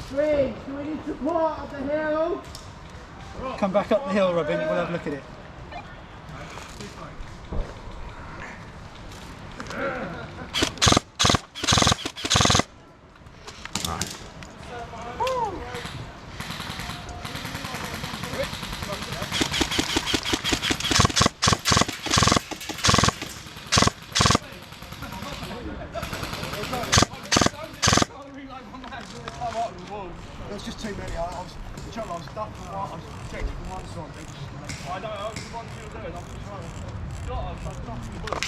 Three, do we need support up the hill? Come back up the hill, Robin, we'll have a look at it. There's just too many. I was stuck. I was protected from one side. I know. I was the one who was there, and I'm just trying to. I was stuck in the bush.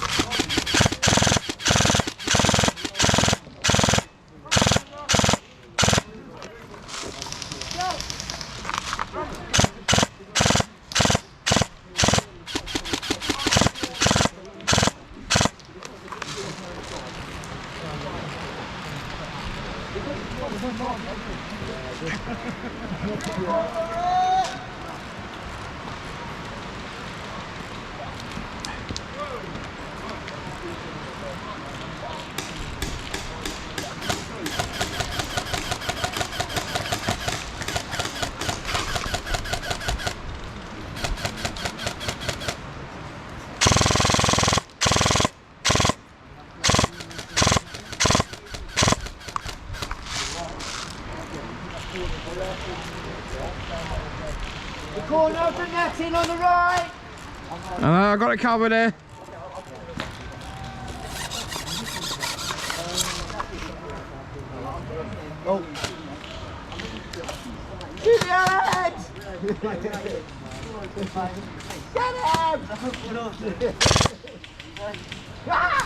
The corner of the netting on the right. I got it covered there. Oh. Get the other head! Get him! Ah!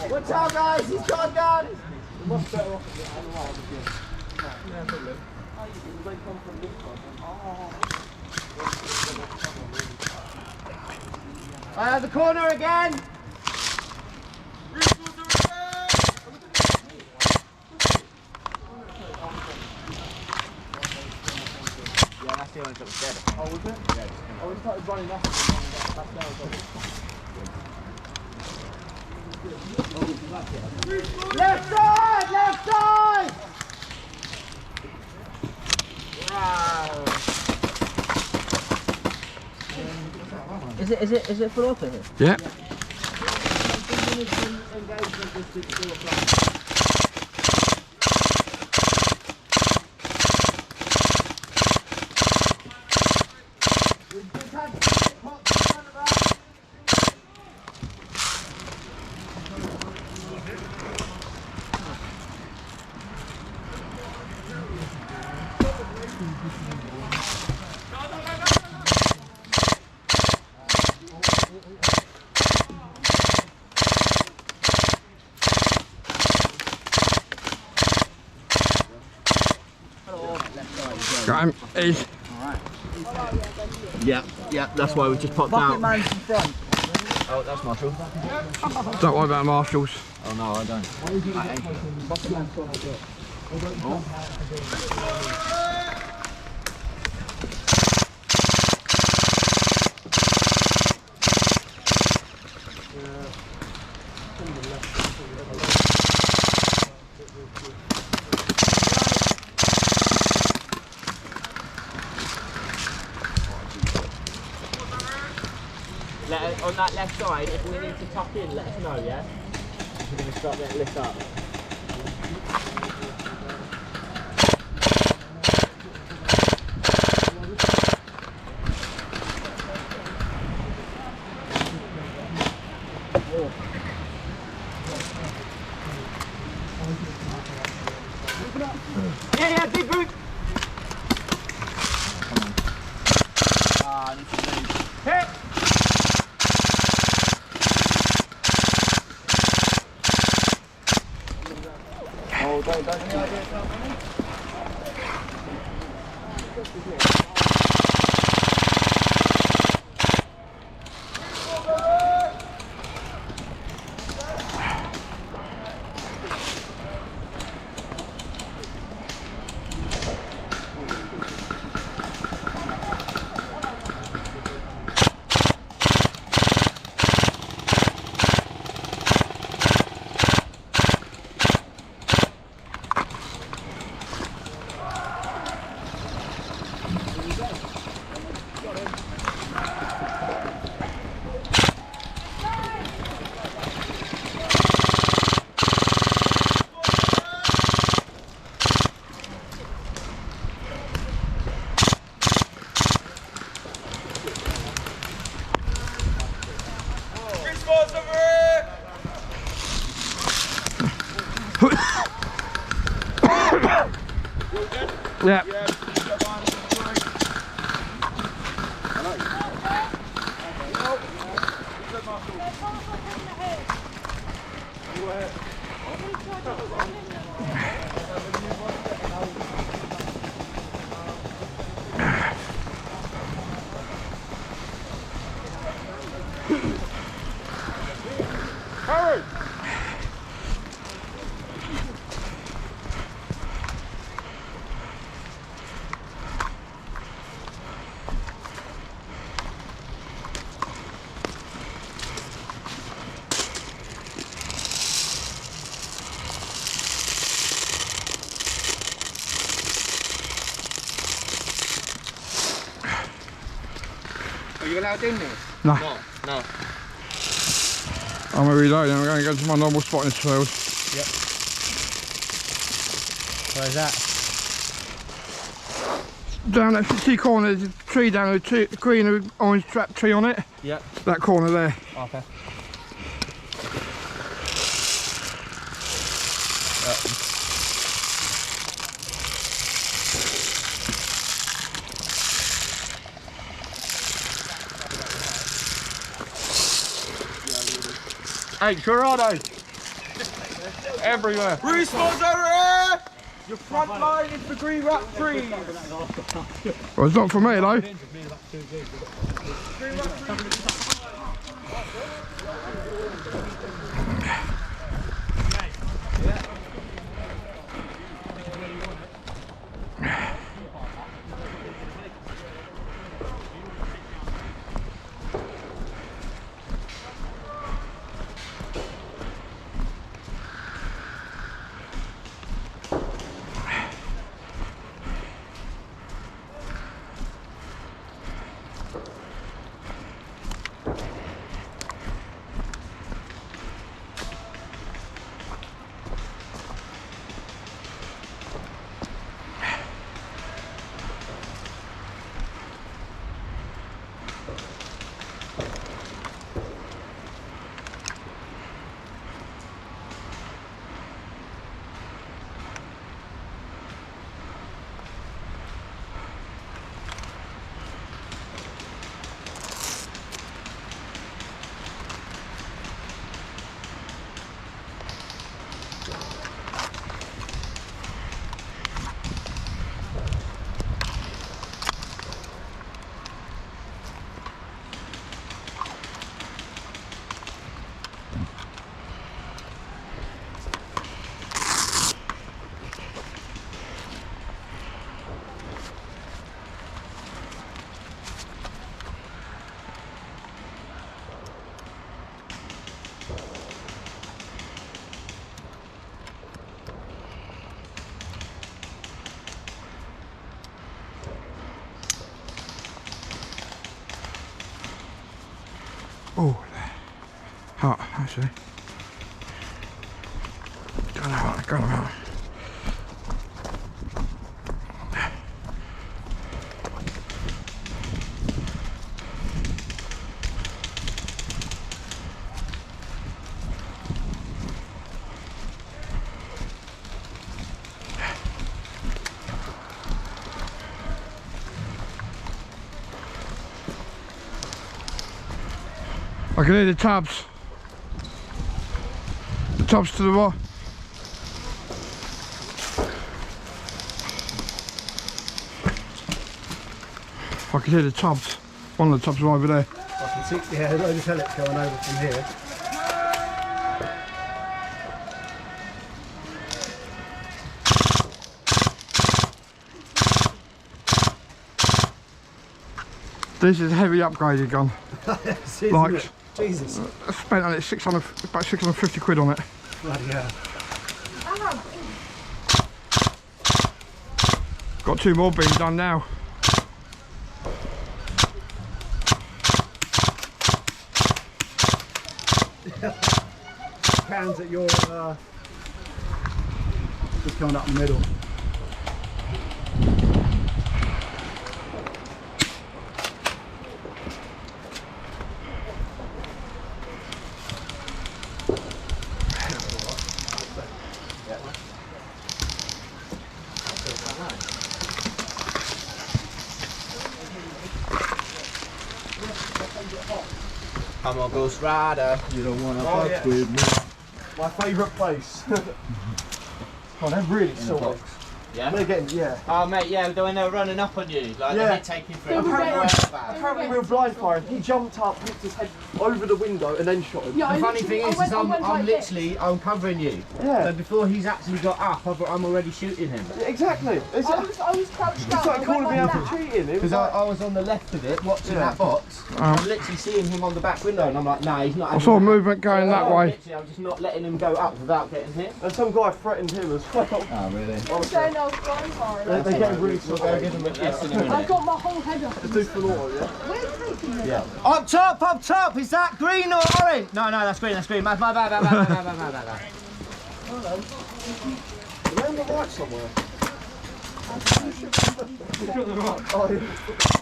Watch out, guys, he's got a gun! I have the corner again! Yeah, that's the only that was dead. Oh, was it? Yeah, I was started running up. Left side! Left side! Wow. Is it full open here? Yeah. Got him. He's Yeah, that's why we just popped out. Man's in front. Oh, that's Marshall. Don't worry about marshals. Oh no, I don't. On that left side, if we need to tuck in, let us know, yeah? We're going to start getting lift up. Yeah, big boot! I need to move. Hey! Oh, don't. Yeah. Hurry! Are you allowed in there? No. No. I'm going to reload and I'm going to go to my normal spot in this field. Yep. Where's that? Down that T corner, there's a tree down there, a green and orange trap tree on it. Yep. That corner there. Okay. Hey, sure are they? Everywhere. Respawns over here! Your front line is the green rock tree. Well, it's not for me though. Oh, hot actually. Got him out. I can hear the tabs. The tabs to the right. I can hear the tubs. One of the tubs are over there. I can see, yeah, a load of pellets going over from here. This is a heavy upgraded gun. Yes, isn't Like, it? Jesus. I spent on it about 650 quid on it. Bloody hell. Got 2 more being done now. Pounds at your just coming up in the middle. Come on, Ghost Rider. You don't want to Oh, fuck yeah. with me. My favourite place. Oh, they're really salt. Yeah? They're getting, yeah. Oh, mate, yeah, when they were running up on you, like Yeah. they did take you for it. Apparently we were blind firing. He jumped up, picked his head over the window and then shot him. Yeah, The funny thing is I'm covering you. Yeah. So before he's actually got up, I'm already shooting him. Yeah, exactly. It's, I was crouched it's down. like I calling went me out like for that. cheating. It was Because like, I was on the left of it, watching Yeah. that box. I'm literally seeing him on the back window, and I'm like, nah, he's not. I saw movement going that way. Literally, I'm just not letting him go up without getting hit. and some guy threatened him as well. Oh, really? I was saying I was blind firing. They're getting really We'll go give him a kiss in a I minute. got my whole head up. Two for auto, yeah? Where's Nathan? Yeah. Up top! Is that green or orange? No, that's green. My bad. They're on the right somewhere. Oh, yeah.